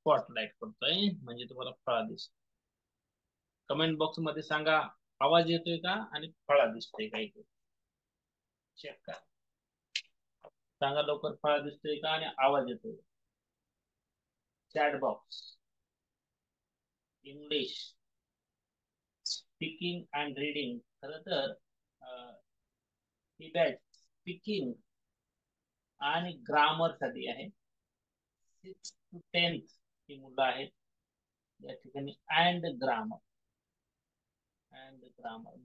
Spotlight करतोय म्हणजे तुम्हाला फळा दिसतो. कमेंट बॉक्स मध्ये सांगा आवाज येतोय का आणि फळा दिसतोय का इथे. चेक करा. सांगा लवकर फळा दिसतोय का आणि आवाज येतोय. Chat box. English speaking and reading. खरं तर ही बॅच स्पीकिंग आणि ग्रामर साठी आहे. 6 to 10th ही मुलं आहेत या ठिकाणी. अँड ग्रामर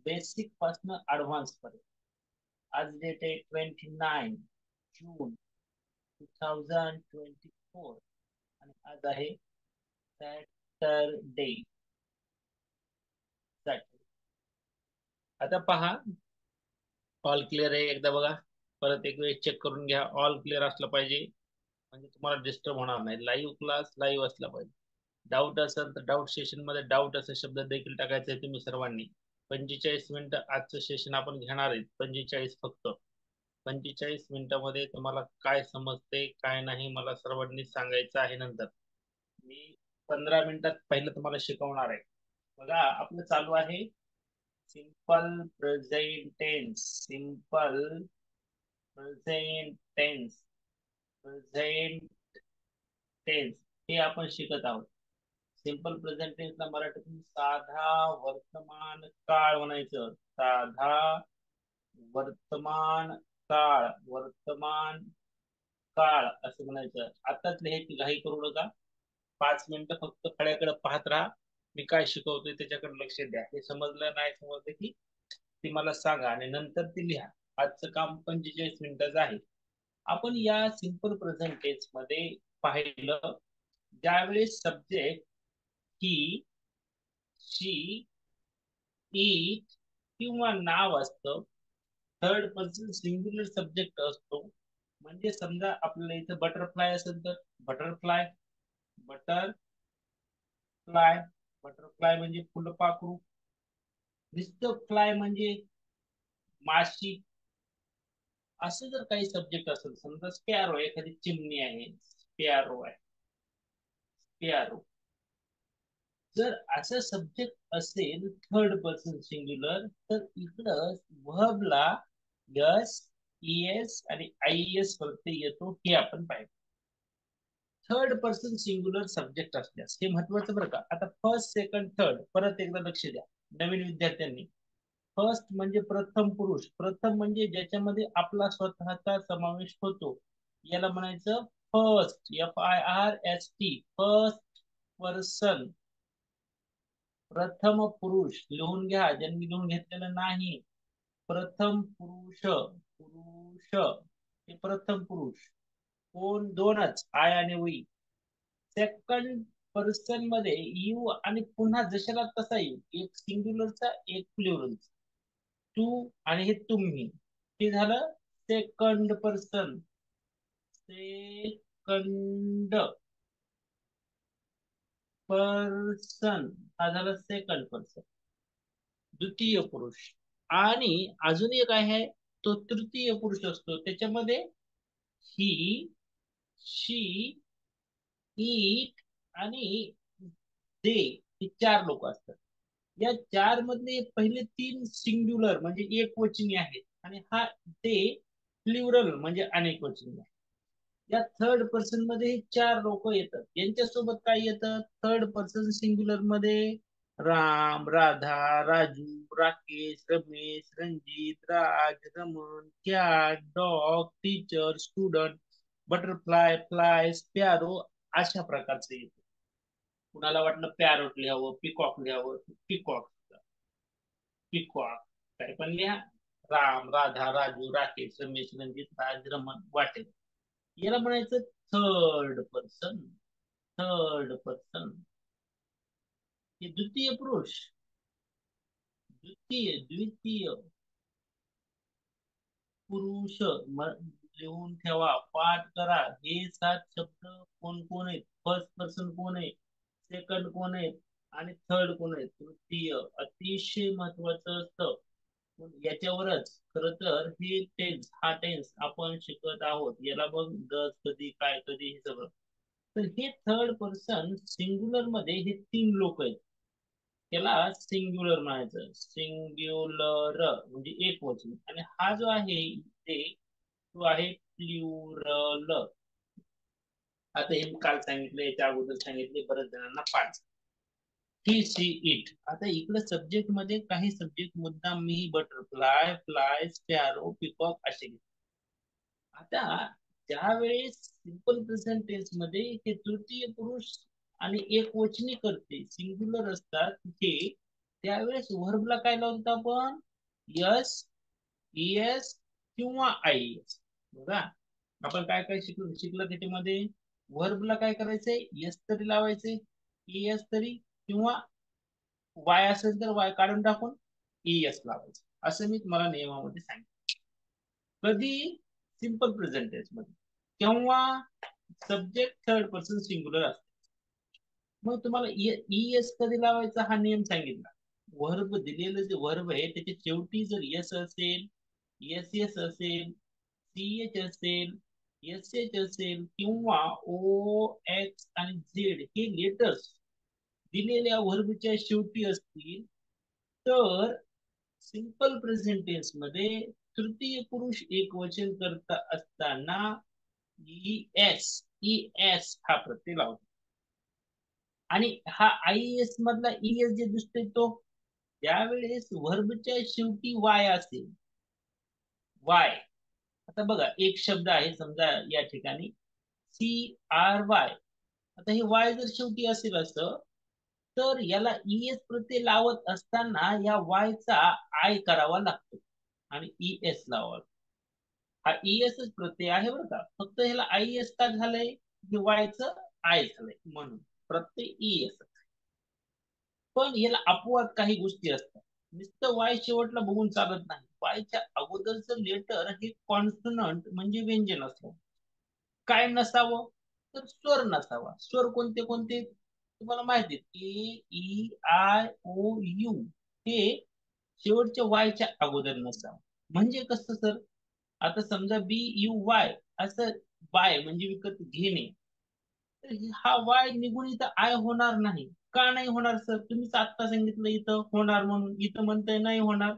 बेसिक पासून ऍडव्हान्स पर्यंत. आज डेट आहे 29 जून 2024 आणि आज आहे सॅटरडे. आता पहा ऑल क्लिअर आहे एकदा बघा. परत एक वेळ चेक करून घ्या. ऑल क्लिअर असलं पाहिजे म्हणजे तुम्हाला डिस्टर्ब होणार नाही. लाईव्ह क्लास लाईव्ह असला पाहिजे. डाऊट असेल तर डाऊट सेशन मध्ये डाऊट असा शब्द देखील टाकायचा आहे तुम्ही सर्वांनी. 45 मिनिटं आजचं सेशन आपण घेणार आहे. 45 फक्त. 45 मिनिटामध्ये तुम्हाला काय समजते काय नाही मला सर्वांनी सांगायचं आहे. नंतर मी 15 मिनिटात पहिलं तुम्हाला शिकवणार आहे. बघा आपलं चालू आहे simple present tense. Simple present tense. Present tense हे आपण शिकत आहोत. सिंपल प्रेझेंट टेन्सला मराठीतून साधा वर्तमान काळ म्हणायचं. साधा वर्तमान काळ. वर्तमान काळ असं म्हणायचं. आताच लिहायची घाई करू नका. 5 मिनिटं फक्त फळ्याकडे पाहत राहा. मी काय शिकवतोय त्याच्याकडे लक्ष द्या. हे समजलं नाही समजलं की ती मला सांगा आणि नंतर ती लिहा. आजचं काम 45 मिनिटाचं आहे. आपण या सिंपल प्रेझेंट टेन्स मध्ये पाहिलं ज्यावेळेस सब्जेक्ट ही शी इट किंवा नाव असतं. थर्ड पर्सन सिंग्युलर सब्जेक्ट असतो. म्हणजे समजा आपल्याला इथं बटरफ्लाय असेल तर बटरफ्लाय. बटरफ्लाय. बटरफ्लाय म्हणजे फुलपाखरू. नुसतं फ्लाय म्हणजे माशी. असं जर काही सब्जेक्ट असेल समजा स्पॅरो एखादी चिमणी आहे. स्पॅरो आहे. स्पॅरो. जर असं सब्जेक्ट असेल थर्ड पर्सन सिंग्युलर तर इकडं व्हर्बला यस ईएस आणि आयएस प्रत्यय येतो हे आपण पाहिजे. थर्ड पर्सन सिंग्युलर सब्जेक्ट असल्यास हे महत्वाचं बरं का. आता फर्स्ट सेकंड थर्ड परत एकदा लक्ष द्या नवीन विद्यार्थ्यांनी. फर्स्ट म्हणजे प्रथम पुरुष. प्रथम म्हणजे ज्याच्यामध्ये आपला स्वतःचा समावेश होतो याला म्हणायचं फर्स्ट. FIRST. First person. प्रथम पुरुष लिहून घ्या ज्यांनी लिहून घेतलेलं नाही. प्रथम पुरुष. पुरुष हे प्रथम पुरुष. कोण दोनच आय आणि वी. सेकंड पर्सन मध्ये यू आणि पुन्हा जशाला तसा यू. एक सिंग्युलरचा एक प्लुरलचा. तू आणि हे तुम्ही. हे झालं सेकंड पर्सन. सेकंड पर्सन हा झाला सेकंड पर्सन. द्वितीय पुरुष. आणि अजून एक आहे तो तृतीय पुरुष असतो. त्याच्यामध्ये ही शी इट आणि दे हे 4 लोक असतात. या 4 मधले पहिले 3 सिंग्युलर म्हणजे एक वचनी आहेत आणि हा ते प्लुरल म्हणजे अनेक वचनी आहे. या थर्ड पर्सन मध्ये 4 लोक येतात. यांच्यासोबत काय येतं थर्ड पर्सन सिंग्युलर मध्ये Ram Radha Raju Rakesh Ramesh Ranjit Raj Raman cat dog teacher student butterfly fly sparrow अशा प्रकारचे येतं. कुणाला वाटलं पॅरोट लिहावं पिकॉक लिहावं पिकॉक. पिकॉक काय पण लिहा. राम राधा राजू राकेश रमेश रंजित राज रमन वाटेल. याला म्हणायचं थर्ड पर्सन. थर्ड पर्सन हे द्वितीय पुरुष. द्वितीय पुरुष लिहून ठेवा पाठ करा. हे 7 शब्द कोण कोण आहेत. फर्स्ट पर्सन कोण आहे. सेकंड कोण आहे आणि थर्ड कोण आहे. तृतीय अतिशय महत्वाचं असतं. याच्यावरच खर तर हे टेन्स हा टेन्स आपण शिकत आहोत. याला बघ डस कधी काय कधी हे सगळं. तर हे थर्ड पर्सन सिंग्युलर मध्ये हे 3 लोक आहेत, त्याला सिंग्युलर म्हणायचं. सिंग्युलर म्हणजे एक वचन, आणि हा जो आहे ते तो आहे प्लुरल. आता हे काल सांगितलं, याच्या अगोदर सांगितले, बऱ्याच जणांना पाठ. ही सी इट. आता इकडे सब्जेक्ट मध्ये काही सब्जेक्ट मुद्दाम मी बटरफ्लाय, फ्लाय, स्पॅरो, पिकॉक असे घेतले. आता ज्यावेळेस सिंपल प्रेझेंट टेन्स मध्ये हे तृतीय पुरुष आणि एक वचनी करते सिंग्युलर असतात तिथे, त्यावेळेस व्हर्बला काय लावतो आपण? यस, एस किंवा आय एस. बघा आपण काय काय शिकलं त्याच्यामध्ये. व्हर्बला काय करायचंय? यस तरी लावायचे, एस तरी, किंवा वाय असेल तर वाय काढून टाकून एस लावायचं. असं मी तुम्हाला नियमामध्ये सांगितलं. कधी? सिंपल प्रेझेंट टेन्स मध्ये, केव्हा? सब्जेक्ट थर्ड पर्सन सिंग्युलर असते. मग तुम्हाला एस कधी लावायचा हा नियम सांगितला. वर्ब दिलेलं जे वर्ब आहे त्याच्या शेवटी जर यस असेल, एस एस असेल, सी एच असेल, एस एच असेल, किंवा ओ एक्स आणि झेड हे लेटर्स दिलेल्या वर्बच्या शेवटी असतील, तर सिंपल प्रेझेंट टेन्स मध्ये तृतीय पुरुष एक वचन करता असताना ई एस, ई एस हा प्रत्यय लावतो. आणि हा आय एस मधला ई एस जे दिसतोय तो, त्यावेळेस व्हर्बच्या शेवटी वाय असेल. वाय. आता बघा एक शब्द आहे समजा या ठिकाणी सी आर वाय. आता हे वाय जर शेवटी असेल असं, तर याला ईएस प्रत्यय लावत असताना या वाय चा आय करावा लागतो आणि ई एस लावावा. हा ईएसच प्रत्यय आहे बरं का, फक्त ह्याला आय एस का झालंय? हे वायचं आय झालंय म्हणून प्रत्यय ईएस. पण याला अपवाद काही गोष्टी असतात. नुसतं वाय शेवटला बघून चालत नाही. वायच्या अगोदरचं लेटर हे कॉन्सोनंट म्हणजे व्यंजन असतं. काय नसावं? तर स्वर नसावा. स्वर कोणते कोणते तुम्हाला माहिती आहेत? ए, ई, आय, ओ, यू हे शेवटच्या वायच्या अगोदर नसावं. म्हणजे कसं सर? आता समजा बी यू वाय असं, बाय म्हणजे विकत घेणे, तर हा वाय निघून इथं आय होणार नाही. का नाही होणार सर? तुम्हीच आता सांगितलं इथं होणार म्हणून, इथं म्हणताय नाही होणार.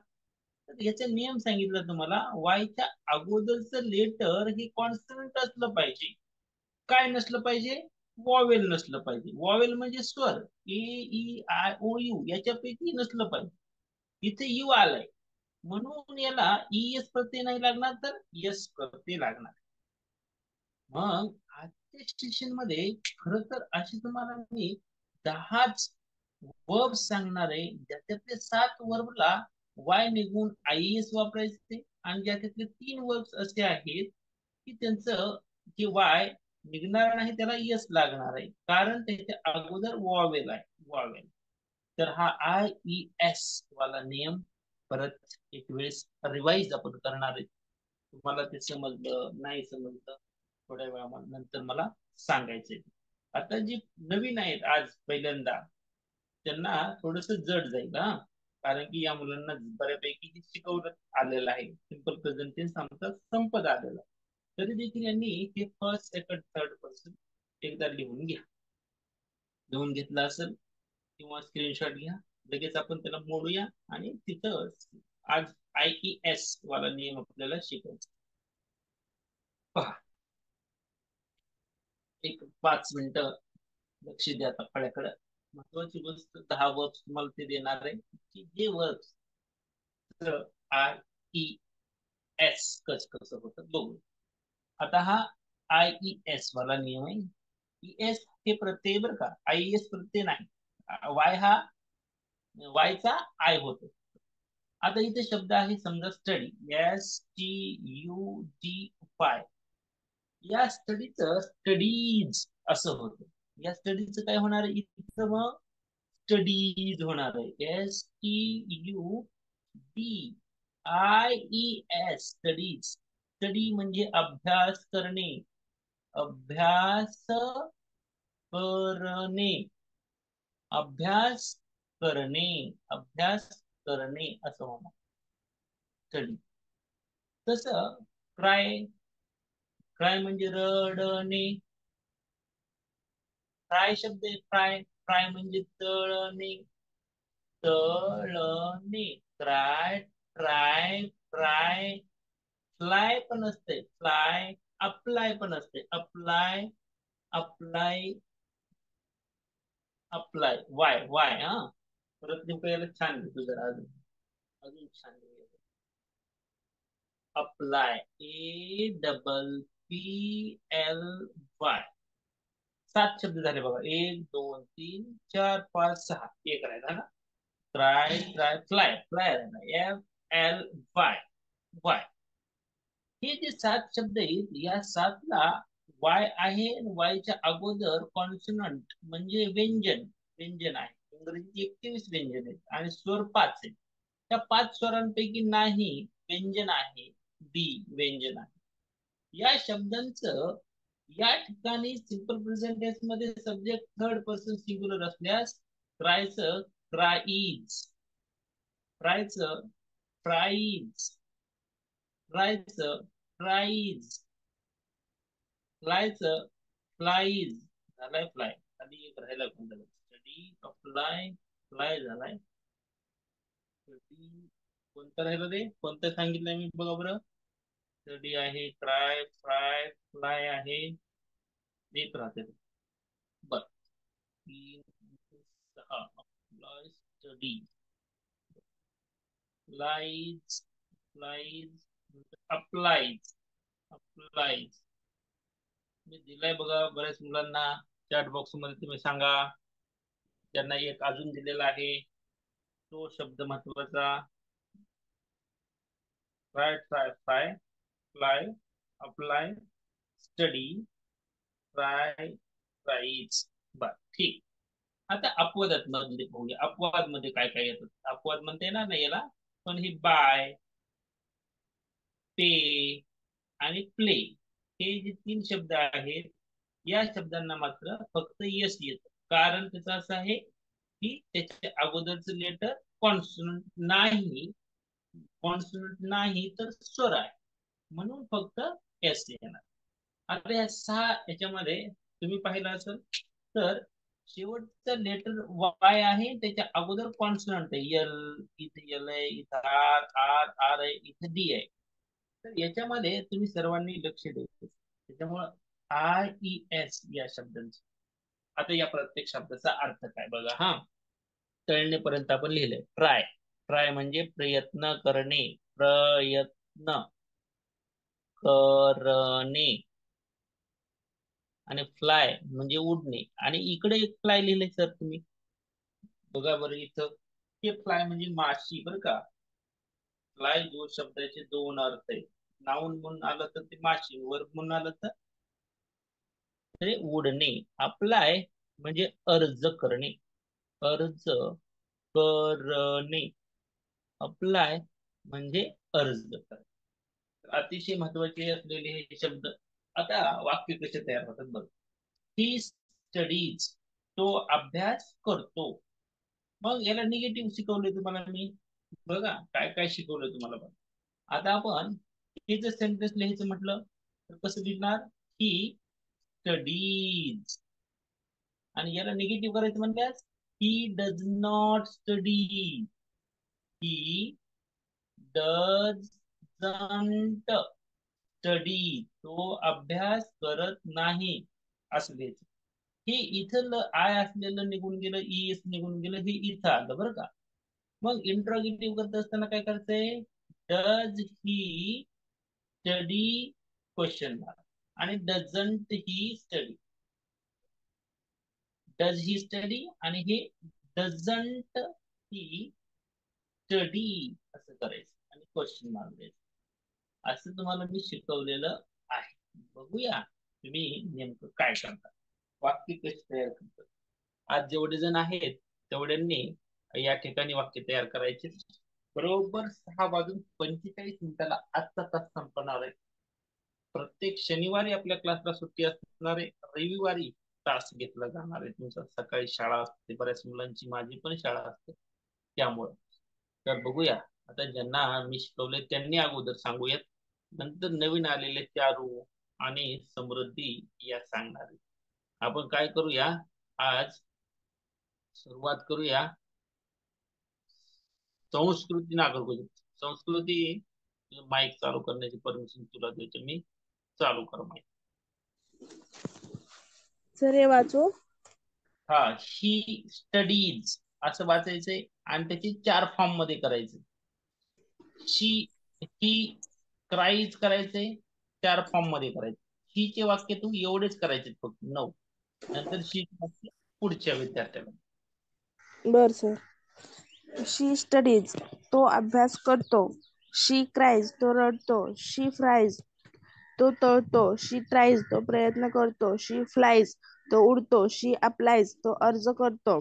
तर याचा नियम सांगितला तुम्हाला, वायच्या अगोदरचं लेटर हे कॉन्स्टंट असलं पाहिजे. काय नसलं पाहिजे? वॉवेल नसलं पाहिजे. वॉवेल म्हणजे स्वर, ए, ई, आय, ओ, यू याच्यापैकी नसलं पाहिजे. इथे यू आलाय म्हणून याला ई एस प्रत्यय नाही लागणार, तर यस प्रत्यय लागणार. मग आजच्या स्टेशन मध्ये खर तर अशी तुम्हाला मी 10च वर्ब सांगणार आहे, ज्याच्यातले 7 वर्बला वाय निघून आय एस वापरायचे, आणि ज्याच्यातले 3 वर्ब्स असे आहेत की त्यांचं जे वाय निघणार नाही त्याला यस लागणार आहे, कारण त्याच्या अगोदर वॉवेल आहे. वॉवेल. तर हा आय ई एस वाला नियम परत एक वेळेस रिवाइज आपण करणार आहे. तुम्हाला ते समजलं नाही समजलं थोड्या वेळानंतर मला सांगायचंय. आता जी नवीन आहेत आज पहिल्यांदा, त्यांना थोडस जड जाईल हा, कारण की या मुलांना बऱ्यापैकी शिकवलं आलेलं आहे. सिंपल प्रेझेंट टेन्स आमचा संपत आलेला, तरी देखील यांनी हे फर्स्ट सेकंड थर्ड पर्सन एकदा लिहून घ्या. लिहून घेतलं असेल किंवा स्क्रीनशॉट घ्या, लगेच आपण त्याला मोडूया आणि तिथं आज आय ई एस वाला नियम आपल्याला शिकायचा. पहा, एक 5 मिनिटं लक्ष द्या आता फळ्याकडे. महत्वाची गोष्ट 10 वर्ब्स तुम्हाला ते देणार आहे की जे वर्ब्स आय ई एस कस कसं होतं बघू. आता हा आय ई एस वाला नियम आहे. ई एस हे प्रत्यय बरं का, आय एस प्रत्यय नाही. वाय हा वायचा आय होतो. आता इथे शब्द आहे समजा study, S T U D Y. या स्टडीचं स्टडीज असं होतं. या स्टडीचं काय होणार आहे इथं? मग स्टडीज होणार आहे. S T U D I E S, studies. Study म्हणजे अभ्यास करणे, अभ्यास करणे, अभ्यास करणे, अभ्यास करणे असं होणार स्टडी. तसं क्राय, क्राय म्हणजे रडणे, फ्राय शब्द आहे. फ्राय फ्राय म्हणजे तळणे. तळणे. Try try fry. फ्लाय पण असते. फ्लाय. अप्लाय पण असते. Apply. Apply. Apply. Y Y हा. परत लिहायला छान लिहितो जरा अजून. अजून छान लिहितो. अप्लाय. APPLY. 7 शब्द झाले बघा. 1 2 3 4 5 6. एक राहिला ना. Try try fly. फ्लाय राहिला. FLY. वाय. हे जे 7 शब्द आहेत या 7ला वाय आहे. वायच्या अगोदर कॉन्सोनंट म्हणजे व्यंजन. व्यंजन आहे. इंग्रजीत 21 व्यंजन आहेत आणि स्वर 5 आहेत. त्या 5 स्वरांपैकी नाही व्यंजन आहे. बी व्यंजन आहे. या शब्दांचं या ठिकाणी सिंपल प्रेझेंट टेन्स मध्ये सब्जेक्ट थर्ड पर्सन सिंग्युलर असल्यास ट्रायचं ट्राईज. ट्रायचं ट्राईज. ट्रायचं ट्राईज. फ्लायचं फ्लाईज. झालाय फ्लाय. खाली एक राहिला कोणता. Study apply. फ्लाय झालाय. स्टडी. कोणतं राहिलं ते. कोणतं सांगितलंय मी बघा बरं. स्टडी आहे. ट्राय फ्राय फ्लाय आहे. एक राहते. बर. 3 6. Apply study. Flies. Flies. Applies. Applies. मी दिलाय बघा बऱ्याच मुलांना. चॅट बॉक्स मध्ये तुम्ही सांगा. त्यांना एक अजून दिलेला आहे तो शब्द महत्वाचा. Try try fry fly apply study try tries. बर ठीक. आता अपवादात मध्ये बघूया. अपवाद मध्ये काय काय येतात. अपवाद म्हणते येणार नाही याला पण ही बाय पे आणि प्ले हे जे 3 शब्द आहेत या शब्दांना मात्र फक्त यस येत. कारण त्याचं असं आहे की त्याच्या अगोदरचं लेटर कॉन्सोनंट नाही. कॉन्सोनंट नाही तर स्वर आहे म्हणून फक्त एस येणार. आता या 6 याच्यामध्ये तुम्ही पाहिलं असेल तर शेवटचं लेटर वाय आहे. त्याच्या अगोदर कॉन्सोनंट आहे. एल इथे एल आहे. इथं आर आर आर आहे. इथे डी आहे. तर याच्यामध्ये तुम्ही सर्वांनी लक्ष द्यायचं. त्याच्यामुळं IES या शब्दांचं. आता या प्रत्येक शब्दाचा अर्थ काय बघा हा. तळणेपर्यंत आपण लिहिलंय. ट्राय. ट्राय म्हणजे प्रयत्न करणे. प्रयत्न करणे. आणि फ्लाय म्हणजे उडणे. आणि इकडे एक फ्लाय लिहिलंय सर तुम्ही बघा बरं इथं. हे फ्लाय म्हणजे माशी बरं का. फ्लाय जो शब्दाचे 2 अर्थ आहेत. नाऊन म्हणून आलं तर ते माशी. वर्ब म्हणून आलं तर ते उडणे. अप्लाय म्हणजे अर्ज करणे. अर्ज करणे. अप्लाय म्हणजे अर्ज करणे. अतिशय महत्वाचे असलेले हे शब्द. आता वाक्य कसे तयार होतात बघ. He studies. तो अभ्यास करतो. मग याला निगेटिव्ह शिकवले तुम्हाला मी. बघा काय काय शिकवलं तुम्हाला बघा. आता आपण हे जर सेंटेन्स लिहायचं म्हटलं तर कसं लिहिणार. He studies. आणि याला निगेटिव्ह करायचं म्हणल्यास he does not study. He doesn't study. तो अभ्यास करत नाही असं लिहायचं. हे इथं आय असलेलं निघून गेलं. इएस निघून गेलं. हे इथं आलं बरं का. मग इंट्रोगेटिव्ह करत असताना काय करायचंय. Does he study question mark. आणि doesn't he study. Does he study आणि हे डझंट ही स्टडी असं करायचं आणि क्वेश्चन मार्क द्यायचं. असं तुम्हाला मी शिकवलेलं आहे. बघूया तुम्ही नेमकं काय करता. वाक्य कशी तयार करतात. आज जेवढे जण आहेत तेवढ्यांनी या ठिकाणी वाक्य तयार करायचे. बरोबर 6:45 आजचा तास संपणार आहे. प्रत्येक शनिवारी आपल्या क्लासला सुट्टी असणार आहे. रविवारी तास घेतला जाणार आहे तुमचा. सकाळी शाळा असते बऱ्याच मुलांची. माझी पण शाळा असते त्यामुळं. तर बघूया आता ज्यांना मी शिकवले त्यांनी अगोदर सांगूयात. नंतर नवीन आलेले चारू आणि समृद्धी या सांगणार. आपण काय करूया आज सुरुवात करूया संस्कृती नागरिक. संस्कृती, माईक चालू करण्याची परमिशन तुला देतो मी. चालू कर माईक. सर हे वाचू. हा, ही स्टडीज असं वाचायचंय आणि त्याची 4 फॉर्म मध्ये करायचे. शी, ही, क्राईज करायचंय, 4 फॉर्म मध्ये करायचे. ही चे वाक्य तू एवढेच करायचे फक्त 9. नंतर शी वाक्य पुढच्या विद्यार्थ्याला. बर सर. शी स्टडीज तो अभ्यास करतो. शी क्राईज तो रडतो. शी फ्राईज तो तळतो. शी ट्राईज तो प्रयत्न करतो. शी फ्लाईज तो उडतो. शी अप्लायज तो अर्ज करतो.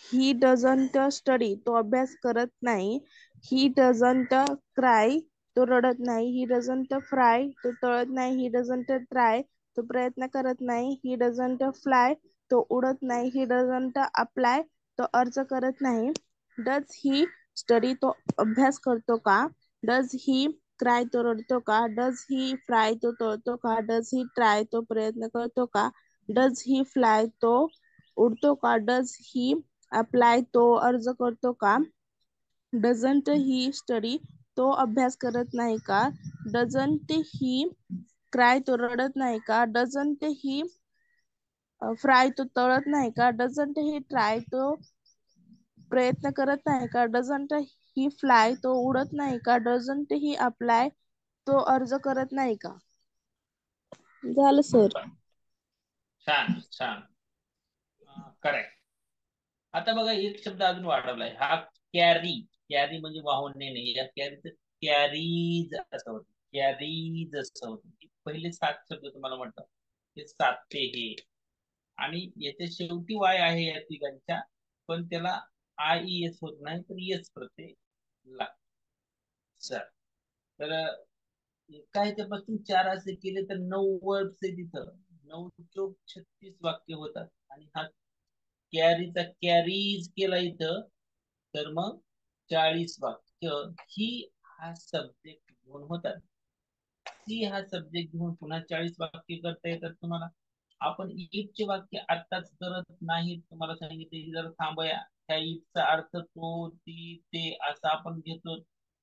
ही डझंट स्टडी तो अभ्यास करत नाही. ही डझंट क्राय तो रडत नाही. ही डझंट फ्राय तो तळत नाही. ही डझंट ट्राय तो प्रयत्न करत नाही. ही डझंट फ्लाय तो उडत नाही. ही डझंट अप्लाय तो अर्ज करत नाही. डज ही स्टडी तो अभ्यास करतो का? डज ही क्राय तो रडतो का? डज ही फ्राय तो तळतो का? डज ही ट्राय तो प्रयत्न करतो का? डज ही फ्लाय तो उडतो का? डज ही अप्लाय तो अर्ज करतो का? डझंट ही स्टडी तो अभ्यास करत नाही का? डझंट ही क्राय तो रडत नाही का? डझंट ही फ्राय तो तळत नाही का? डझंट ही ट्राय तो प्रयत्न करत नाही का? डझंट ही फ्लाय तो उडत नाही का? डझंट ही अप्लाय तो अर्ज करत नाही का? झालं सर. छान छान, करेक्ट. आता बघा एक शब्द अजून वाढवलाय, हा कॅरी. कॅरी म्हणजे वाहून नेणे. या कॅरीचं कॅरीज असं होतं. कॅरीज असं होतं. पहिले 7 शब्द तुम्हाला म्हटलं, हे 7 ते हे. आणि याच्या शेवटी वाय आहे या तिघांच्या, पण त्याला आय ई एस होत नाही, तर येस प्रत्यय लागतो. सर, तर काय त्यापासून 4 असे केले तर 9 वर्ब्स आहे तिथं. 9 चोक 36 वाक्य होतात. आणि हा कॅरीचा कॅरीज केला इथं, तर मग 40 वाक्य ही हा सब्जेक्ट घेऊन होतात. ही हा सब्जेक्ट घेऊन पुन्हा 40 वाक्य करता येतात तुम्हाला. आपण इफचे वाक्य आत्ताच करत नाही, तुम्हाला सांगितले जर थांबया. त्या इफचा अर्थ तो, ती, ते असा आपण घेतो.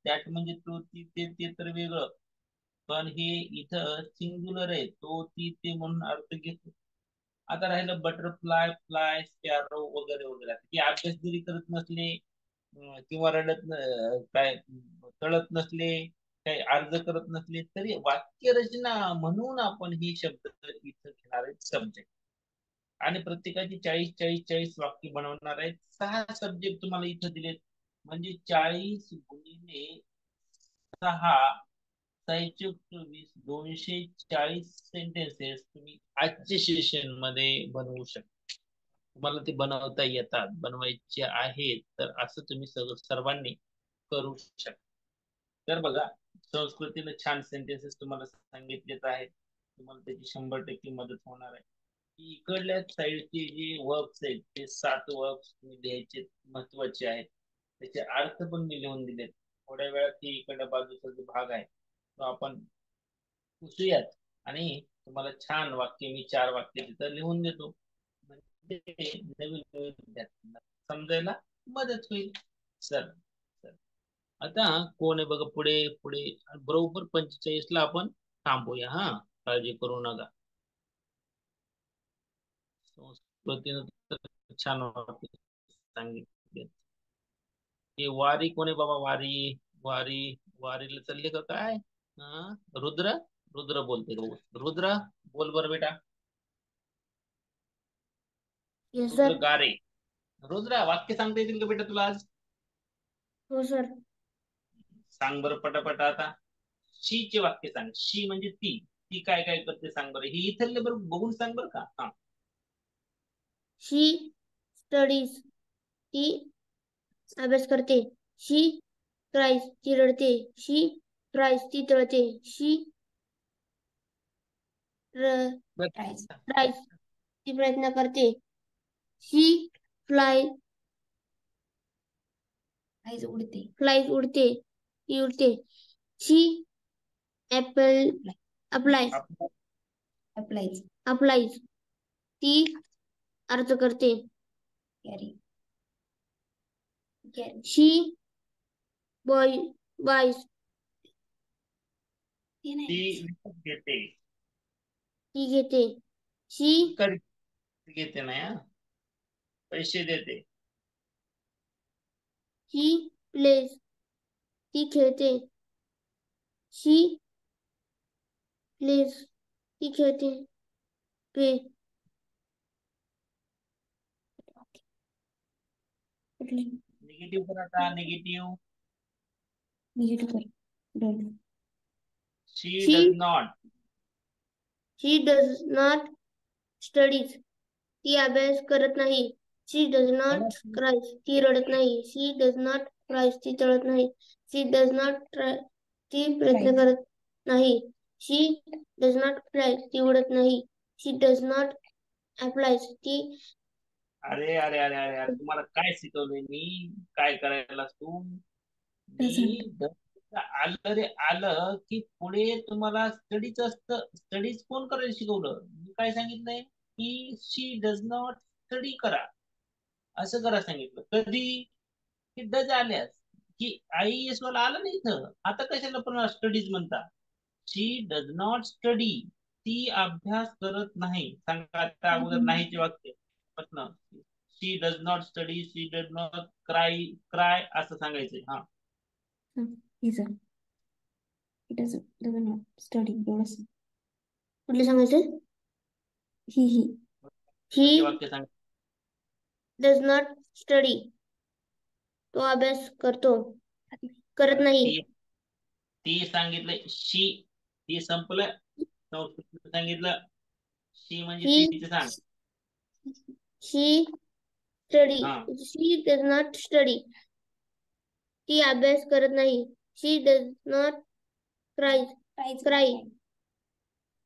त्यात म्हणजे तो, ती, ते तर वेगळं. पण हे इथं सिंग्युलर आहे, तो, ती, ते म्हणून अर्थ घेतो. आता राहिलं बटरफ्लाय, फ्लाय, स्पॅरो वगैरे वगैरे. ते अभ्यास जरी करत नसले किंवा काय कळत नसले, काही अर्ज करत नसले, तरी वाक्यरचना म्हणून आपण ही शब्द इथं घेणार आहेत सब्जेक्ट. आणि प्रत्येकाची 40 40 40 वाक्य बनवणार आहेत. 6 सब्जेक्ट तुम्हाला इथं दिलेत. म्हणजे 40 गुणिले 6, 240 सेंटेन्सेस तुम्ही आजच्या सेशन मध्ये बनवू शकता. तुम्हाला ते बनवता येतात, बनवायचे आहेत, तर असं तुम्ही सर्वांनी करू शकता. तर बघा, संस्कृतीने छान सेंटेन्सेस तुम्हाला सांगितलेच आहेत. तुम्हाला त्याची 100% मदत होणार आहे. इकडल्या साईडचे जे वर्ब्स आहेत, ते 7 वर्ब्स तुम्ही लिहायचे, महत्वाचे आहेत. त्याचे अर्थ पण मी लिहून दिलेत. थोड्या वेळात ते इकडल्या बाजूचा जो भाग आहे तो आपण पुसूयात. आणि तुम्हाला छान वाक्य, मी 4 वाक्य तिथं लिहून देतो. म्हणजे नवीन नवीन विद्यार्थ्यांना समजायला मदत होईल. सर, आता कोण आहे बघा पुढे पुढे. बरोबर 45 ला आपण थांबूया. हा, काळजी करू नका. संस्कृतीनं तर छान वाक्य सांगितले. हे वारी कोण आहे बाबा? वारी, वारी, वारीला चालले का काय? हा, रुद्र, रुद्र बोलते. रुद्र बोल बर बेटा. Yes Rudra sir. गारे. रुद्र, वाक्य सांगता येतील का बेटा तुला आज? हो सर. सांग बरं पटापट. आता शी चे वाक्य सांग. शी म्हणजे ती. ती काय काय करते सांग बरं. ही इथले बरं बघून सांग बरं का. हा, शी स्टडीज ती अभ्यास करते. शी क्राईज ती रडते. शी ट्राईज ती तळते. शी बस. ट्राईज ती प्रयत्न करते. शी फ्लाय फ्लाईज उडते ती उडते. शी ऍपल अप्लाय आप- अप्लाइज ती अर्ज करते. शी बाईस ती विकत घेते. ती घेते. शी विकत घेते नाही हा, पैसे देते. शी प्लेस ती खेळते. शी प्लेस ती खेळते. प्ले निगेटिव्ह करायचा. Negative. She does not. She does not studies ती अभ्यास करत नाही. शी डज नॉट क्राय ती रडत नाही. शी डज नॉट क्राय ती तळत नाही. शी डज नॉट ट्राय ती प्रयत्न करत नाही. शी डज नॉट फ्लाय ती उडत नाही. शी डज नॉट अप्लाय ती अरे अरे अरे अरे अरे, तुम्हाला काय शिकवलंय मी? काय करायला तू? मी आलं रे आलं की पुढे तुम्हाला स्टडीच असतं. स्टडीज कोण करायला शिकवलं? मी काय सांगितलंय की शी डज नॉट स्टडी करा, असं करा सांगितलं. कधी? की डज आल्यास, की IAS वाला आलं नाही इथं. आता कशाला पण स्टडीज म्हणता? शी डज नॉट स्टडी, ती अभ्यास करत नाही. सांगा आता अगोदर नाहीचे वाक्य. She does not study, she does not cry. Cry असं सांगायचंय. हा, कुठले सांगायचं? पुढचे वाक्य सांग. डज नॉट स्टडी तो अभ्यास करत नाही. ती सांगितलंय शी, ती संपलं. संस्कृत सांगितलं. शी म्हणजे ही तिचे सांग. शी स्टडी हा, शी डज नॉट स्टडी ती अभ्यास करत नाही. शी डज नॉट क्राय क्राय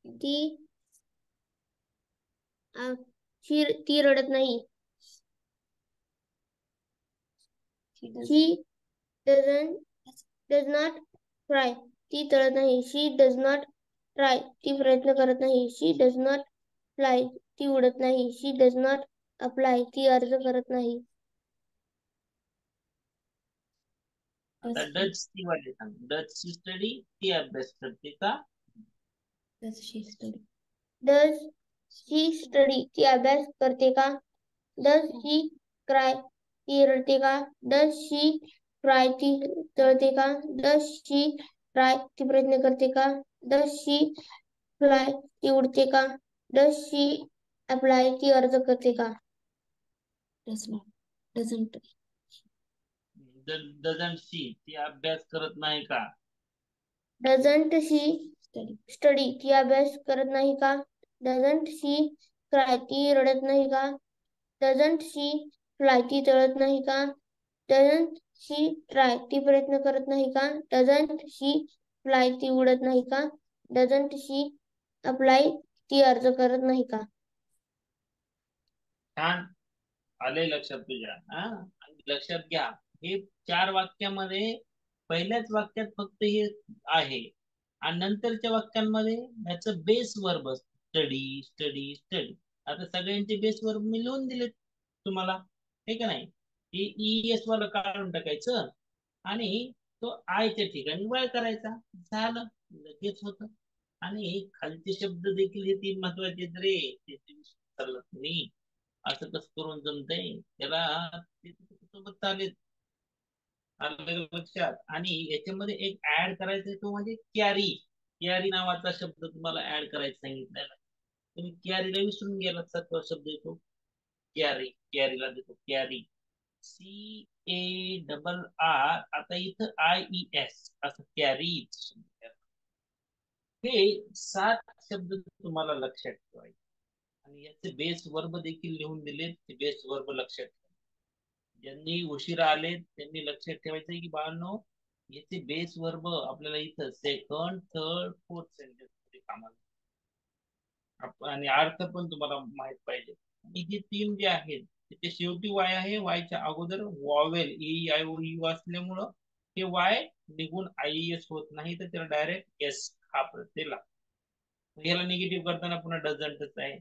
ती ती रडत नाही. शी डज नॉट ट्राय ती तळत नाही. शी डज नॉट ट्राय ती प्रयत्न करत नाही. शी डज नॉट फ्लाय ती उडत नाही. शी डज नॉट अप्लाय ती अर्ज करत नाही. आता डच ची वाले सांग. डच ची स्टडी, ती अभ्यास करते का? डज शी स्टडी ती अभ्यास करते का? डज शी क्राय ती रडते का? डज शी ट्राय ती तळते का? डज शी ट्राय ती प्रयत्न करते का? डज शी फ्लाय ती उडते का? डज शी अप्लाय ती अर्ज करते का? डझंट सी, ती अभ्यास करत नाही का? डझंट शी स्टडी ती अभ्यास करत नाही का? डझंट शी क्राय ती रडत नाही का? डझंट शी फ्लाय ती तळत नाही का? डझंट शी ट्राय ती प्रयत्न करत नाही का? डझंट शी फ्लाय ती उडत नाही का? डझंट शी अप्लाय ती अर्ज करत नाही का? छान, आले लक्षात तुझ्या. हा, लक्षात घ्या. हे 4 वाक्यामध्ये पहिल्याच वाक्यात फक्त हे आहे, आणि नंतरच्या वाक्यांमध्ये ह्याचं बेस वर्ब असतं. Study study study. आता सगळ्यांचे बेस वर्ब मी लिहून दिलेत तुम्हाला, हे का नाही? हे ES वाला काढून टाकायचं आणि तो आयच्या ठिकाणी वाय करायचा. झालं, लगेच होतं. आणि खालचे शब्द देखील हे 3 महत्वाचे रे, ते विसरलात तुम्ही. असं कसं करून जमतंय त्याला? सोबत चालेल. आलं लक्षात? आणि याच्यामध्ये एक ऍड करायचा तो म्हणजे कॅरी. कॅरी नावाचा शब्द तुम्हाला ऍड करायचा सांगितलेला. तुम्ही कॅरीला विसरून गेलात. 7वा शब्द येतो कॅरी. कॅरीला देतो कॅरी. CARR. आता इथं IES असं कॅरी. हे 7 शब्द तुम्हाला लक्षात ठेवायचे, आणि याचे बेस वर्ब देखील लिहून दिले. ते बेस वर्ब लक्षात ठेवा. ज्यांनी उशिरा आले त्यांनी लक्षात ठेवायचं की बाळांनो, याचे बेस वर्ब आपल्याला इथं सेकंड, थर्ड, फोर्थ सेंटेन्स मध्ये कामाला, आणि अर्थ पण तुम्हाला माहित पाहिजे. आणि हे 3 जे आहेत त्याच्या शेवटी वाय आहे. वायच्या अगोदर वॉवेल EIOU असल्यामुळं हे वाय निघून IES होत नाही, तर त्याला डायरेक्ट एस हा प्रत्यय लागतो. याला निगेटिव्ह करताना पुन्हा डझंटच आहे.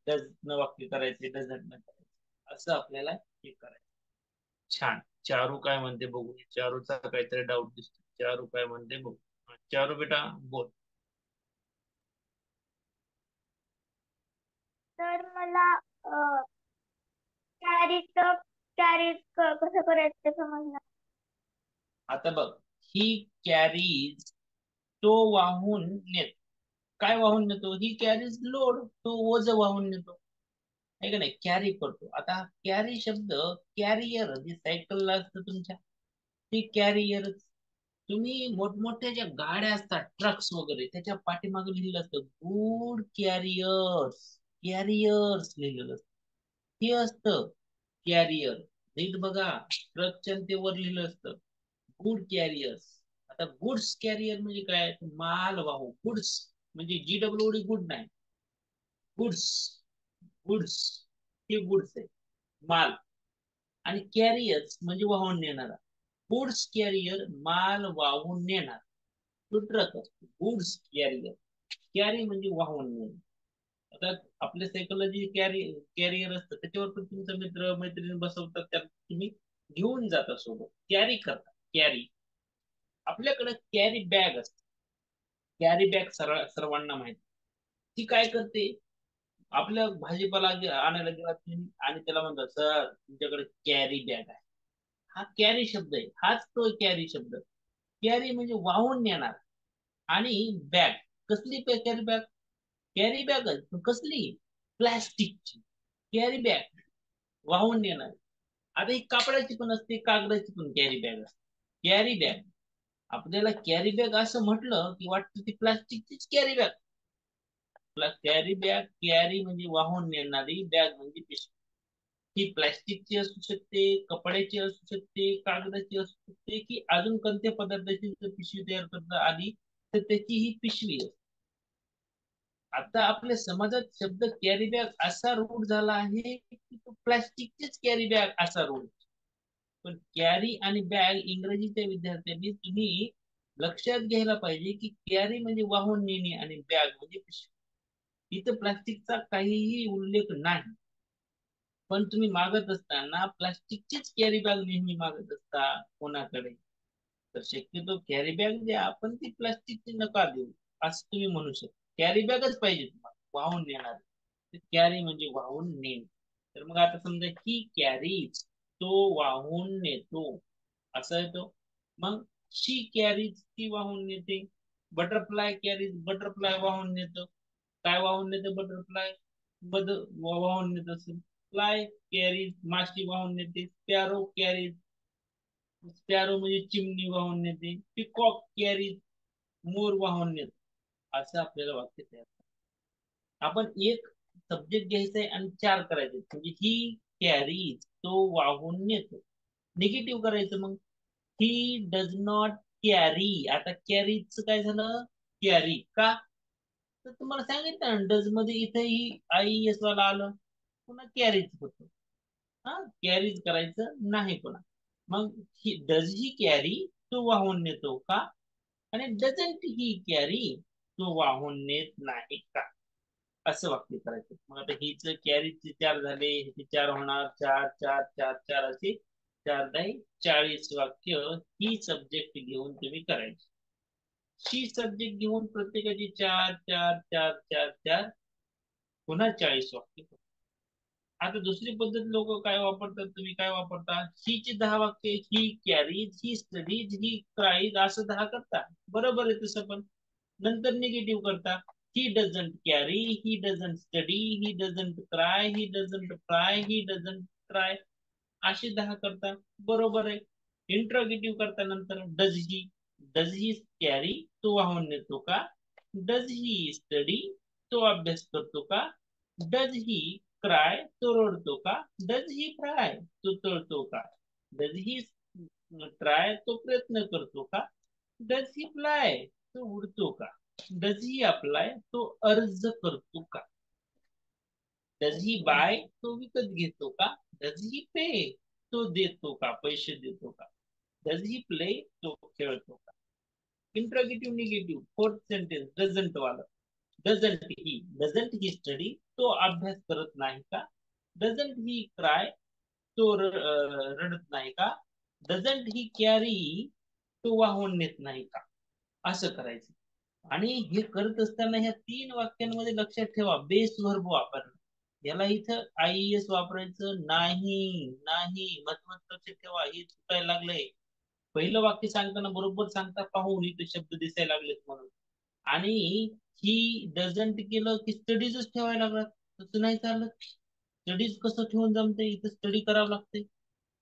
डज न वाक्य करायचे, डझंट न करायचे, असं आपल्याला हे करायचं. छान. चारू काय म्हणते बघू. चारूचा काहीतरी डाऊट दिसतो. चारू काय म्हणते बघू. चारू बेटा बोल. तर मला कॅरी कसं करायचं ते समजलं. आता बघ, ही कॅरीज, तो वाहून नेत. काय वाहून नेतो? ही कॅरीज लोड, तो ओझ वाहून नेतो, आहे का नाही? कॅरी करतो. आता कॅरी शब्द, कॅरियर जे सायकलला असतं तुमच्या, ते कॅरियरच. तुम्ही मोठमोठ्या ज्या गाड्या असतात, ट्रक्स वगैरे, त्याच्या पाठीमागे लिहिलेलं असतं गुड कॅरियर्स, कॅरियर्स लिहिलेलं असतं. हे असतं कॅरियर. नीट बघा, ट्रकच्या ते वर लिहिलं असतं गुड कॅरियर्स. आता गुड्स कॅरियर म्हणजे काय? माल वाहू. गुड्स म्हणजे GWD गुड नाही, गुड्स, गुड्स, हे गुड्स आहे, माल. आणि कॅरियर्स म्हणजे वाहून नेणारा. गुड्स कॅरियर, माल वाहून नेणार, तो ट्रक असतो गुड्स कॅरियर. कॅरी म्हणजे वाहून नेणे. आता आपल्या सायकलला जी कॅरियर असतं, त्याच्यावर पण तुमचा मित्र मैत्रिणी बसवतात, त्यात तुम्ही घेऊन जाता सोबत, कॅरी करता. कॅरी. आपल्याकडे कॅरी बॅग असते. कॅरी बॅग सर्वांना माहिती. ती काय करते? आपल्या भाजीपाला आणायला गेला तुम्ही आणि त्याला म्हणतात सर तुमच्याकडे कॅरी बॅग आहे. हा कॅरी शब्द आहे, हाच तो कॅरी शब्द. कॅरी म्हणजे वाहून नेणार. आणि बॅग, कसली कॅरी बॅग? कॅरी बॅगच, कसली? प्लास्टिकची कॅरी बॅग, वाहून नेणार. आता ही कापडाची पण असते, कागदाची पण कॅरी बॅग असते. Carry bag. आपल्याला कॅरी बॅग असं म्हटलं की वाटतं ती प्लास्टिकचीच carry bag. Carry bag, carry म्हणजे वाहून नेणारी, बॅग म्हणजे पिशवी. ही प्लास्टिकची असू शकते, कपड्याची असू शकते, कागदाची असू शकते, की अजून कोणत्या पदार्थाची जर पिशवी तयार करता आली तर त्याची ही पिशवी असते. आता आपल्या समाजात शब्द कॅरी बॅग असा रूढ झाला आहे की तो प्लास्टिकचीच कॅरी बॅग असा रूढ. पण कॅरी आणि बॅग इंग्रजीच्या विद्यार्थ्यांनी तुम्ही लक्षात घ्यायला पाहिजे की कॅरी म्हणजे वाहून नेणे आणि बॅग म्हणजे पिशवी. इथं प्लास्टिकचा काहीही उल्लेख नाही. पण तुम्ही मागत असताना प्लास्टिकचीच कॅरी बॅग नेहमी मागत असता कोणाकडे, तर शक्यतो कॅरी बॅग द्या, पण ती प्लास्टिकची नका देऊ, असं तुम्ही म्हणू शकता. कॅरी बॅगच पाहिजे तुम्हाला, वाहून नेणार. कॅरी म्हणजे वाहून नेणे. तर मग आता समजा ही कॅरीज, तो वाहून नेतो, असं आहे तो. मग शी कॅरीज, ती वाहून नेते. बटरफ्लाय कॅरीज, बटरफ्लाय वाहून नेतो. काय वाहून नेते बटरफ्लाय? वाहून नेत असेल. फ्लाय कॅरीज, माशी वाहून नेते. स्पॅरो कॅरीज, स्पॅरो म्हणजे चिमणी वाहून नेते. पिकॉक कॅरीज, मोर वाहून नेतो. असं आपल्याला वाक्य तयार करायचं. आपण एक सब्जेक्ट घ्यायचा आहे आणि 4 करायचे, म्हणजे ही कॅरीज, तो वाहून नेतो. निगेटिव्ह करायचं मग, ही डज नॉट कॅरी. आता कॅरीच काय झालं? कॅरी का? तर तुम्हाला सांगितलं ना, डज मध्ये इथेही IES वाला आलं, पुन्हा कॅरीच होतं. हा, कॅरीज करायचं नाही पुन्हा. मग ही डज ही कॅरी, तो वाहून नेतो का? आणि डझंट ही कॅरी, तो वाहून नेत नाही का? असं वाक्य करायचं. मग आता हीच कॅरीचे 4 झाले, ह्याचे 4 होणार. 4 4 4 4 असे 4 दाही 40 वाक्य ही सब्जेक्ट घेऊन तुम्ही करायची. शी सब्जेक्ट घेऊन प्रत्येकाची 4 4 4 4 4 पुन्हा 40 वाक्य. आता दुसरी पद्धत लोक काय वापरतात, तुम्ही काय वापरता? ही ची 10 वाक्य, ही कॅरीज, ही स्टडीज, ही क्राईज, असं 10 करता. बरोबर आहे तसं, पण नंतर निगेटिव्ह करता. He doesn't carry, he doesn't study, he doesn't cry, he doesn't fry, he doesn't try, असे 10 करता. बरोबर आहे. इंट्रोगेटिव्ह करता नंतर डज ही कॅरी, तो वाहून नेतो का? डज ही स्टडी, तो अभ्यास करतो का? डज ही क्राय, तो रडतो का? डज ही फ्राय, तो तळतो का? डज ही ट्राय, तो प्रयत्न करतो का? डज ही फ्लाय, तो उडतो का? डज ही अप्लाय, तो अर्ज करतो का? डज ही बाय, तो विकत घेतो का? डज ही पे, तो देतो का, पैसे देतो का? डज ही प्ले, तो खेळतो का? Interrogative negative, fourth sentence doesn't वाला. डझंट ही स्टडी, तो अभ्यास करत नाही का? डझंट ही क्राय, तो रडत नाही का? डझंट ही कॅरी, तो वाहून नेत नाही का? असं करायचं. आणि हे करत असताना ह्या 3 वाक्यांमध्ये लक्षात ठेवा, बेस वर्ब वापरणं. याला इथं आयएस वापरायचं नाही. नाही, महत्वाचं लक्षात ठेवा, हे चुकायला लागलंय. पहिलं वाक्य सांगताना बरोबर सांगता, पाहून इथे शब्द दिसायला लागलेत म्हणून. आणि ही डझंट केलं की स्टडीजच ठेवायला लागतात. तसं नाही चालत. स्टडीज कसं ठेवून जमते? इथं स्टडी करावं लागते.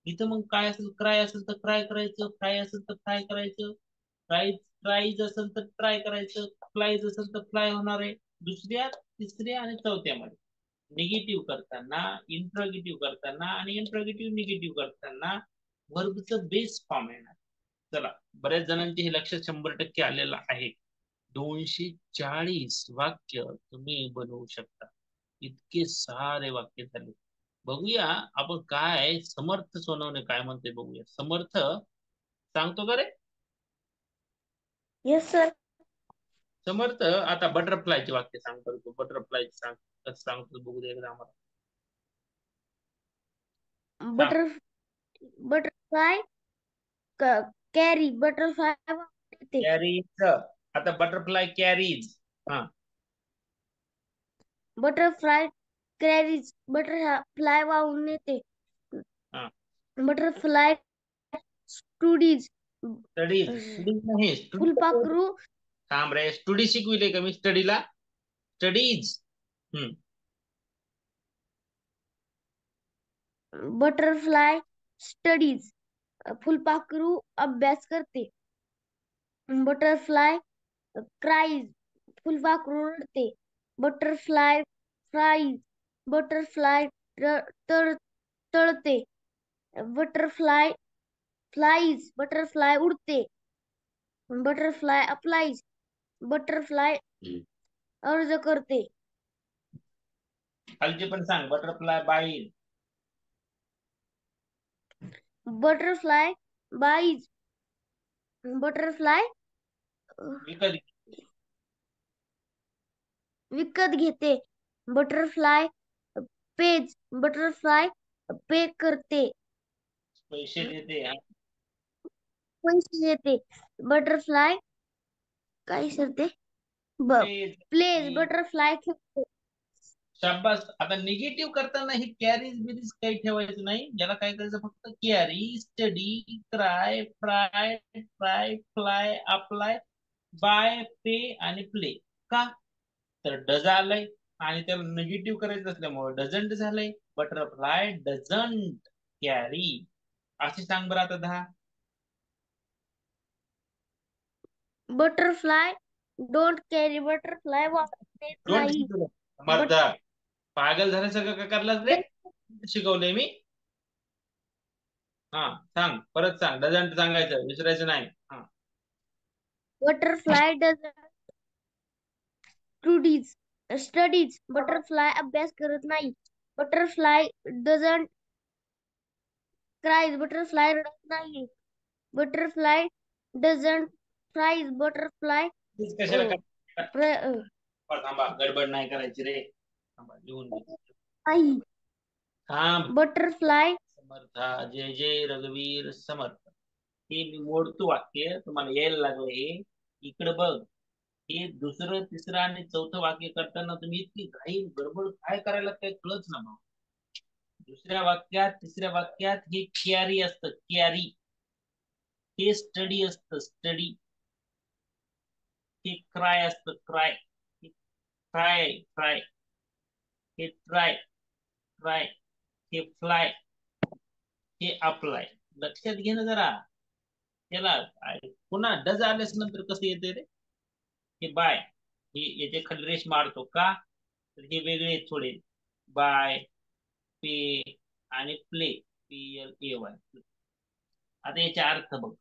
इथं मग काय असेल, क्राय असेल तर क्राय करायचं, फ्राय असेल तर फ्राय करायचं, ट्राईज असेल तर ट्राय करायचं, फ्लाईज असेल तर फ्लाय होणार आहे. दुसऱ्या, तिसऱ्या आणि चौथ्यामध्ये निगेटिव्ह करताना, इंट्रोगेटिव्ह करताना आणि इंट्रोगेटिव्ह निगेटिव्ह करताना वर्बचं बेस फॉर्म येणार. चला, बऱ्याच जणांचे हे लक्षात 100% आलेलं आहे. 240 वाक्य तुम्ही बनवू शकता. इतके सारे वाक्य झाले. बघूया आपण काय समर्थ सोनवणे काय म्हणते बघूया. समर्थ सांगतो का रे? Yes sir. समर्थ आता बटरफ्लायचे वाक्य सांगतो. तू बटरफ्लायचे सांग, कसं सांगतो बघू दे एकदा आम्हाला. सांग. बटर बटरफ्लाय कॅरी बटरफ्लाय येते. कॅरीज. आता बटरफ्लाय कॅरीज. हा, बटरफ्लाय कॅरीज बटरफ्लाय वाहून येते. हा. बटरफ्लाय स्टडीज स्टडीज नाही, स्टडी. फुलपाखरू थांब रे, स्टडी शिकविले का मी स्टडीला? स्टडीज. बटरफ्लाय स्टडीज फुलपाखरू अभ्यास करते. बटरफ्लाय क्राईज फुलपाखरू रडते. बटरफ्लाय फ्राईज बटरफ्लाय तळते. बटरफ्लाय फ्लाईज बटरफ्लाय उडते. बटरफ्लाय अप्लाईज बटरफ्लाय अर्ज करते. खालचे पण सांग. Butterfly buys. Butterfly buys butterfly विकत. विकत घेते. बटरफ्लाय पेज बटरफ्लाय पे करते. पैसे देते. हा. पैसे देते. बटरफ्लाय काय करते? प्लेज बटरफ्लाय खेळते. शाबास. आता निगेटिव्ह करताना ही कॅरीज बिरीज काही ठेवायचं नाही. याला काय करायचं, फक्त carry, study, cry, fry, fry, fly, apply, buy, pay आणि प्ले. का तर डज आलंय आणि त्याला निगेटिव्ह करायचं असल्यामुळे डझंट झालंय. Butterfly doesn't carry. असे सांग बरं आता 10. बटरफ्लाय डोंट कॅरी बटरफ्लाय वाहून नेत डोंट नाही. शिकवलं मर्दा. पागल झाल्यासारखं काय करलास रे? शिकवलंय मी. हा, सांग, परत सांग. डझंट सांगायचं, विसरायचं नाही. हा. बटरफ्लाय डझंट स्टडीज बटरफ्लाय अभ्यास करत नाही. बटरफ्लाय डझंट क्राईज बटरफ्लाय रडत नाही. बटरफ्लाय डझंट फ्राईज बटरफ्लाय तेच कशाला थांबा, गडबड नाही करायची रे. थांबा, लिहून घे. नाही. थांब. बटरफ्लाय समर्थ, जय जय रघुवीर समर्थ. हे मी मोडतो वाक्य, तुम्हाला यायला लागलं हे. इकडे बघ. हे दुसरं, तिसरं आणि चौथं वाक्य करताना तुम्ही इतकी घाई गडबड काय करायला काय कळत ना मग. दुसऱ्या वाक्यात, तिसऱ्या वाक्यात हे कॅरी असतं, कॅरी. हे स्टडी असतं, स्टडी. हे क्राय असतं, क्राय. Fry, fry. हे ट्राय, ट्राय. हे फ्लाय, हे अप्लाय. लक्षात घे ना जरा. त्याला पुन्हा डज आल्यास नंतर कसं येते रे? हे बाय, हे याचे खाली रेश मारतो का? तर हे वेगळे थोडे. बाय, पे आणि प्ले, PLAY. आता याचे अर्थ बघ.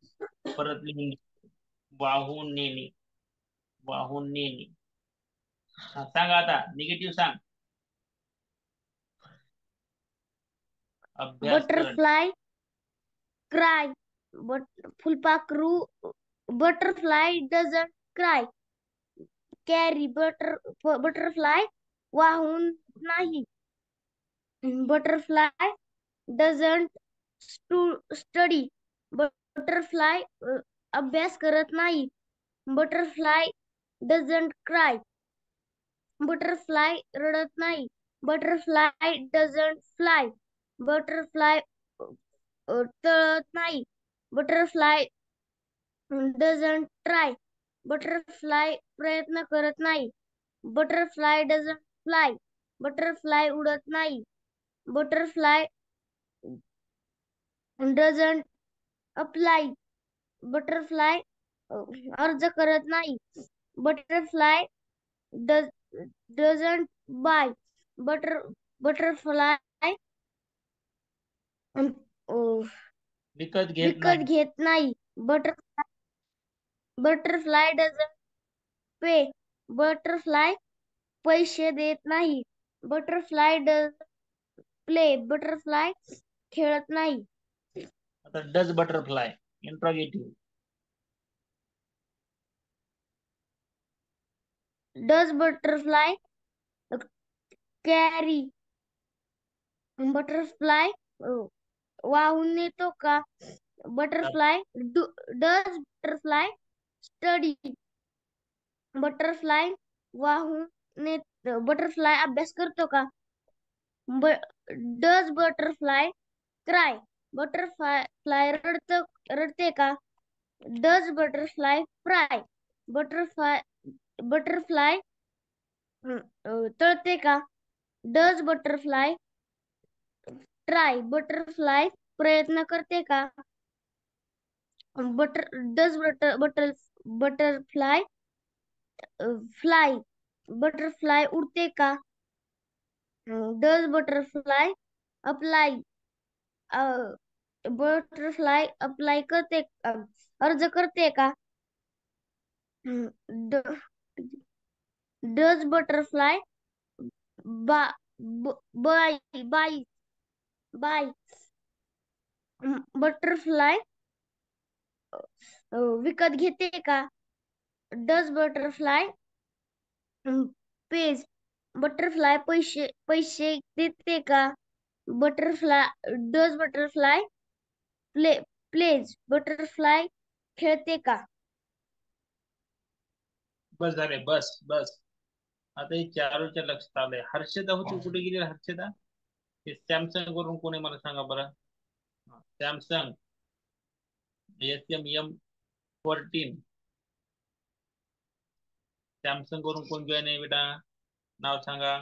परत लिहून घे. वाहून नेणे, वाहून नेणे. सांग आता, निगेटिव्ह सांग. अभ्यास करणे. बटरफ्लाय क्राय फुलपाखरू butterfly doesn't cry. Carry butterfly वाहून नाही. बटरफ्लाय डझंट स्टडी बटरफ्लाय अभ्यास करत नाही. बटरफ्लाय डझंट क्राय बटरफ्लाय रडत नाही. बटरफ्लाय डझंट फ्लाय बटरफ्लाय तळत नाही. बटरफ्लाय डझंट ट्राय बटरफ्लाय प्रयत्न करत नाही. बटरफ्लाय डझंट फ्लाय बटरफ्लाय उडत नाही. बटरफ्लाय डझंट अप्लाय बटरफ्लाय अर्ज करत नाही. बटरफ्लाय डझंट बाय बटरफ्लाय विकत घेत विकत नाही. घेत नाही. बटरफ्लाय डझंट पे बटरफ्लाय पैसे देत नाही. बटरफ्लाय डझ प्ले बटरफ्लाय खेळत नाही. आता does butterfly interrogative. Does butterfly carry butterfly वाहून नेतो का? Butterfly does butterfly study butterfly वाहून नेत बटरफ्लाय अभ्यास करतो का? डज बटरफ्लाय क्राय बटरफ्लाय रडते का? डज बटरफ्लाय फ्राय बटरफ्लाय तळते का? डज बटरफ्लाय ट्राय बटरफ्लाय प्रयत्न करते का? बटरफ्लाय फ्लाय बटरफ्लाय उडते का? Does butterfly apply butterfly apply करते अर्ज करते का? डज बटरफ्लाय बाय बटरफ्लाय विकत घेते का? डज बटरफ्लाय पेज बटरफ्लाय पैसे देते का? डज बटरफ्लाय प्लेज बटरफ्लाय खेळते का? बस झाले. बस बस. आता हे चारूच्या लक्षात आलंय. हर्षदा होती, कुठे गेली हर्षदा? हे सॅमसंग वरून कोणी मला सांगा बरं. सॅमसंग SM-M14 सॅमसंग वरून कोण जॉईन आहे बेटा? नाव सांगा.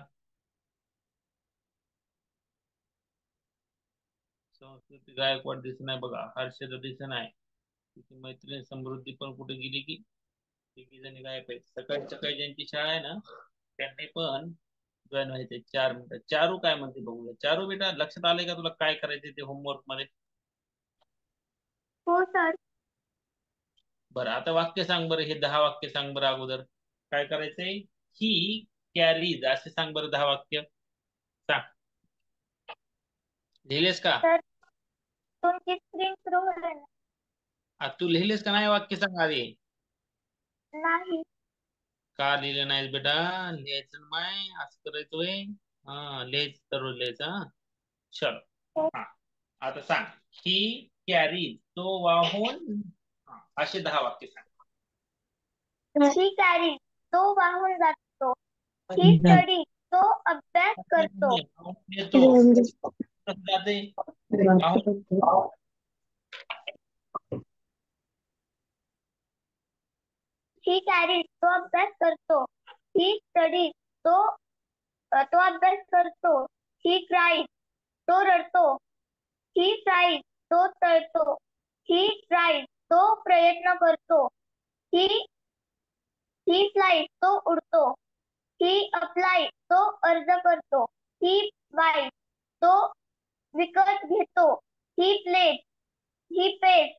संस्कृती गायकवाड दिसत नाही बघा. हर्षदा दिसत नाही. तिची मैत्रीण समृद्धी पण कुठे गेली की तिघी जणी गायब आहेत. सकाळी सकाळी ज्यांची शाळा आहे ना त्यांनी पण जॉईन व्हायचे. 4 मिनिटं. चारू काय म्हणते बघूया. चारू बेटा लक्षात आलंय का तुला काय करायचे ते होमवर्क मध्ये? हो सर. बरं आता वाक्य सांग बरं. हे 10 वाक्य सांग बरं. अगोदर काय करायचंय? ही कॅरीज असे सांग बरं 10 वाक्य सांग. लिहिलेस का? सर तुमची स्क्रीन सुरू होईल तू लिहिलेस का नाही? वाक्य सांग आधी. नाही. का लिहिलं नाहीस बेटा? लिहायचं ना माय. असं करायचंय. हा लिहायचं तर लिहायचं. हा चल. हा आता सांग. ही कॅरीज तो वाहून असे 10 वाक्य सांग. ही कॅरी तो वाहून जातो. ही स्टडी तो अभ्यास करतो. येतो जाते. ही कॅरी तो अभ्यास करतो. ही स्टडी तो अभ्यास करतो. ही क्राईज तो रडतो. ही फ्राईज तो तळतो. ही ट्राईज तो प्रयत्न करतो. ही फ्लाईट तो उडतो. ही अप्लाय तो अर्ज करतो. ही बाय तो विकत घेतो. ही प्लेट ही पेज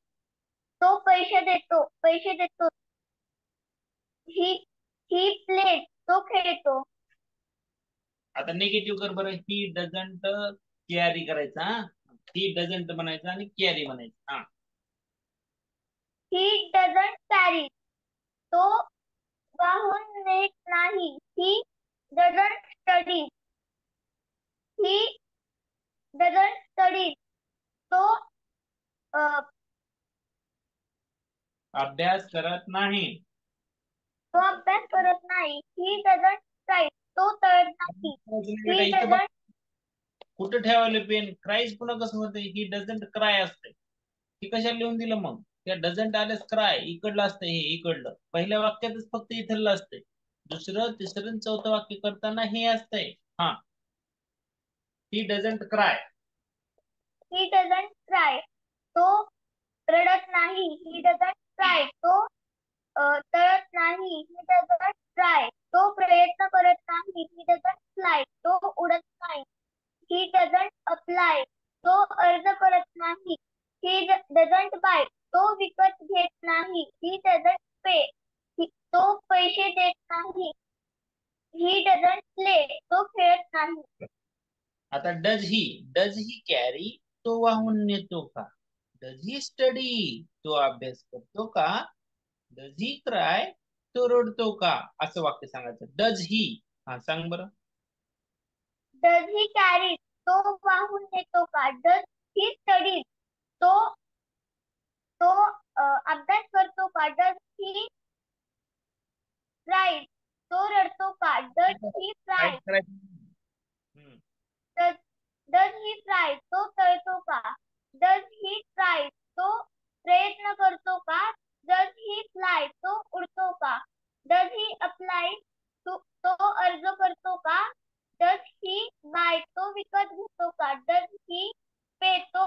तो पैसे देतो. ही प्लेट तो खेळतो. आता निगेटिव्ह कर बरं. ही डझंट कॅरी करायचा. ही डझंट म्हणायचं आणि कॅरी म्हणायचं. हा ही डझंट कॅरी तो वाहून नेत नाही. ही doesn't study. He doesn't study. तो अभ्यास करत नाही. अभ्यास करत नाही. ही doesn't write. तो तळत नाही. He doesn't. कुठं ठेवायला पेन? क्राईज पुन्हा कसं होतं? ही डझंट क्राय असते. ही कशाला लिहून दिलं मग? त्या डझंट आलेच क्राय इकडलं असतं, हे इकडलं पहिल्या वाक्यातच फक्त इथलं असतंय. दुसरं तिसरं चौथं वाक्य करताना हे असतंय. हा, he doesn't cry. He doesn't cry. तो रडत नाही. He doesn't cry. तो तळत नाही. He doesn't try. तो प्रयत्न करत नाही. He doesn't fly. तो उडत नाही. He doesn't apply. तो अर्ज करत नाही. He doesn't buy. तो विकत घेत नाही. He doesn't pay. तो पैसे देत नाही. He doesn't play. तो खेळत नाही. आता डज ही कॅरी, तो वाहून नेतो का? डज ही स्टडी, तो अभ्यास करतो का? डज ही क्राय, तो रडतो का? असं वाक्य सांगायचं. Does he. हा, सांग बरं. डज ही कॅरी, तो वाहून नेतो का? डज ही स्टडी, तो अभ्यास करतो का? डज ही राईट, तो रडतो का? Does he fry. Does he fry, तो तळतो का? डज ही ट्राय, तो प्रयत्न करतो का? डज ही फ्लाय, तो उडतो का? डज ही अप्लाय, तो अर्ज करतो का? डज ही बाय, तो विकत घेतो का? डज ही पे, तो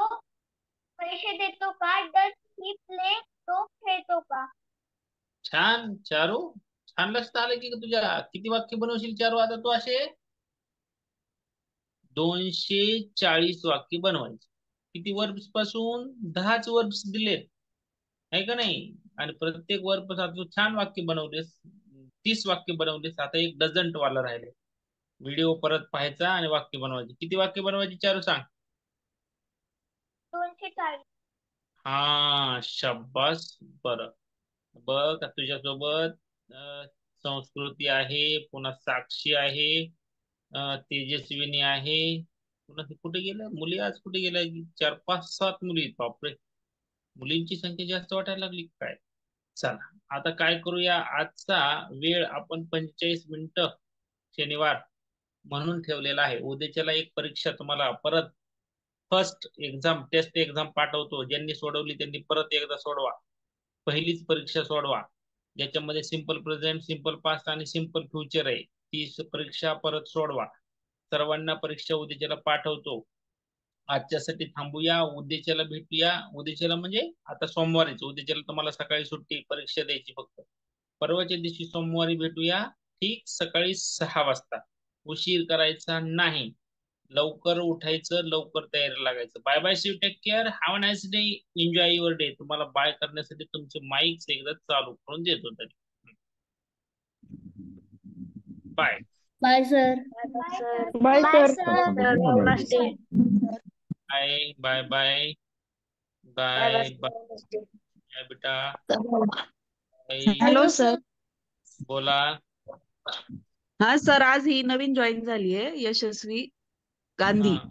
पैसे देतो का? डज ही प्ले, तो खेळतो का? छान चारू, छान लक्षात आलं की तुझ्या. किती वाक्य बनवशील चारू आता तू असे? 240 वाक्य बनवायचे. किती वर्ब्स पासून? 10च वर्ब्स दिलेत, आहे का नाही? आणि प्रत्येक वर्ब पासून तू छान वाक्य बनवलेस. 30 वाक्य बनवलेस. आता एक डझंट वाला राहिले. व्हिडिओ परत पाहायचा आणि वाक्य बनवायचे. किती वाक्य बनवायची चारू, सांग? 240. हा, शाबास. बरं, बघ तुझ्यासोबत संस्कृती आहे, पुन्हा साक्षी आहे, तेजस्विनी आहे, पुन्हा कुठे गेलं? मुली आज कुठे गेल्या? 4 5 7 मुली आहेत. बापरे, मुलींची संख्या जास्त वाटायला लागली काय? चला, आता काय करूया? आजचा वेळ आपण 45 मिनिटं शनिवार म्हणून ठेवलेला आहे. उद्याच्याला एक परीक्षा तुम्हाला परत फर्स्ट एक्झाम, टेस्ट एक्झाम पाठवतो. ज्यांनी सोडवली त्यांनी परत एकदा सोडवा. पहिलीच परीक्षा सोडवा, ज्याच्यामध्ये सिंपल प्रेझेंट, सिंपल पास्ट आणि सिंपल फ्युचर आहे. ती परीक्षा परत सोडवा. सर्वांना परीक्षा उद्याच्याला पाठवतो. आजच्यासाठी थांबूया, उद्याच्याला भेटूया. उद्याच्याला म्हणजे आता सोमवारीच. उद्याच्याला तुम्हाला सकाळी सुट्टी, परीक्षा द्यायची फक्त. परवाच्या दिवशी सोमवारी भेटूया, ठीक सकाळी 6 वाजता. उशीर करायचा नाही. लवकर उठायचं, लवकर तयारी लागायचं. Bye bye, see you, take care, have a nice day, enjoy your day. तुम्हाला बाय करण्यासाठी तुमचे माईक्स एकदा चालू करून देतो तरी. Bye bye sir. Bye bye sir. Sir. Bye bye bye bye bye बेटा. बाय. Hello sir. बोला. हा सर, आज ही नवीन जॉईन झाली आहे यशस्वी गांधी. हा,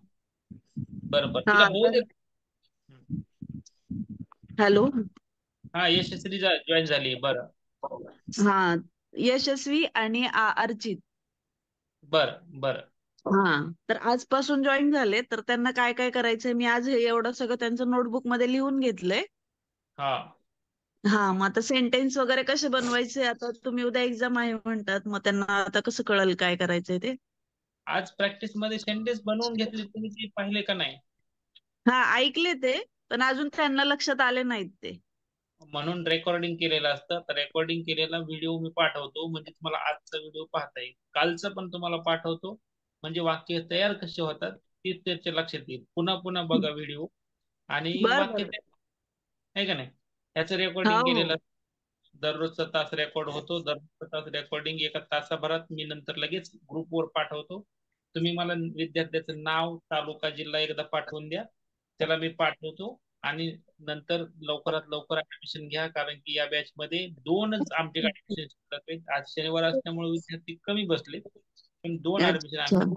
बरोबर. हा तिला बोल दे. हॅलो. हा, यशस्वी जॉईन झाली. बरं. हा, यशस्वी आणि अर्चित. बरं बरं. हा, तर आजपासून जॉईन झाले. तर त्यांना काय काय करायचंय मी आज हे एवढं सगळं त्यांचं नोटबुक मध्ये लिहून घेतलंय. हा, हा, मग आता सेंटेन्स वगैरे कसे बनवायचे, आता तुम्ही उद्या एक्झाम आहे म्हणतात, मग त्यांना आता कसं कळेल काय करायचंय ते. आज प्रॅक्टिस मध्ये सेंटेन्स बनवून घेतले, तुम्ही ते पाहिले का नाही? हा, ऐकले ते, पण अजून त्यांना लक्षात आले नाहीत ते. म्हणून रेकॉर्डिंग केलेलं असतं. तर रेकॉर्डिंग केलेला व्हिडिओ मी पाठवतो, म्हणजे तुम्हाला आजचा व्हिडिओ पाहता येईल. कालचं पण तुम्हाला पाठवतो, म्हणजे वाक्य तयार कसे होतात ते त्याच्या लक्षात येईल. पुन्हा पुन्हा बघा व्हिडिओ आणि बर वाक्य बर. आहे का नाही. याचं हो रेकॉर्डिंग केलेलं हो. असतं. दररोजचा तास रेकॉर्ड होतो. दररोजचा तास रेकॉर्डिंग एका तासाभरात मी नंतर लगेच ग्रुपवर पाठवतो. तुम्ही मला विद्यार्थ्याचं नाव, तालुका, जिल्हा एकदा पाठवून द्या, त्याला मी पाठवतो आणि नंतर लवकरात लवकर ऍडमिशन घ्या, कारण की या बॅच मध्ये 2च आमचे ऍडमिशन शिल्लक आहेत. आज शनिवार असल्यामुळे विद्यार्थी कमी बसले, पण 2 ऍडमिशन अच्छा,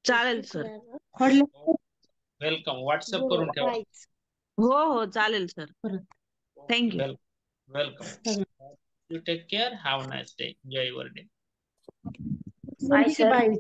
चालेल सर. वेलकम. व्हॉट्सअप करून ठेवा. हो हो चालेल sir. Thank you. Welcome. You take care. Have nice day. Enjoy your day. Bye sir.